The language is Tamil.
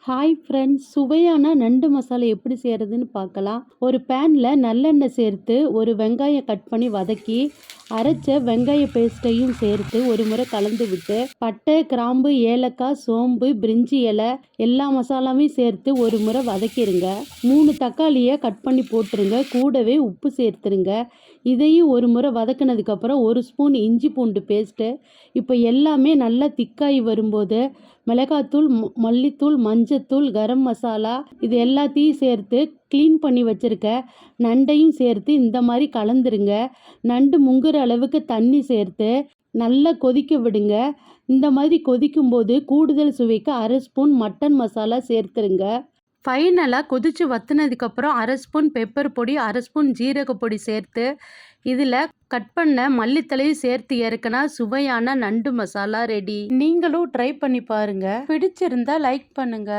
ஹாய் ஃப்ரெண்ட்ஸ், சுவையான நண்டு மசாலா எப்படி செய்கிறதுன்னு பார்க்கலாம். ஒரு பேனில் நல்லெண்ணெய் சேர்த்து ஒரு வெங்காயம் கட் பண்ணி வதக்கி அரைச்ச வெங்காய பேஸ்ட்டையும் சேர்த்து ஒரு முறை கலந்து விட்டு பட்டை, கிராம்பு, ஏலக்காய், சோம்பு, பிரிஞ்சி இலை எல்லா மசாலாவையும் சேர்த்து ஒரு முறை வதக்கிடுங்க. 3 தக்காளியை கட் பண்ணி போட்டுருங்க. கூடவே உப்பு சேர்த்துருங்க. இதையும் ஒரு முறை வதக்கினதுக்கப்புறம் 1 ஸ்பூன் இஞ்சி பூண்டு பேஸ்ட்டு. இப்போ எல்லாமே நல்லா திக்காகி வரும்போது மிளகாத்தூள், மல்லித்தூள், மஞ்சத்தூள், கரம் மசாலா இது எல்லாத்தையும் சேர்த்து க்ளீன் பண்ணி வச்சுருக்க நண்டையும் சேர்த்து இந்த மாதிரி கலந்துருங்க. நண்டு முங்குற அளவுக்கு தண்ணி சேர்த்து நல்லா கொதிக்க விடுங்க. இந்த மாதிரி கொதிக்கும்போது கூடுதல் சுவைக்கு 1/2 ஸ்பூன் மட்டன் மசாலா சேர்த்துருங்க. ஃபைனலாக கொதித்து வற்றினதுக்கப்புறம் 1/2 ஸ்பூன் பெப்பர் பொடி, 1/2 ஸ்பூன் ஜீரக பொடி சேர்த்து இதில் கட் பண்ண மல்லித்தலையும் சேர்த்து இறக்குனா சுவையான நண்டு மசாலா ரெடி. நீங்களும் ட்ரை பண்ணி பாருங்க. பிடிச்சிருந்தா லைக் பண்ணுங்க.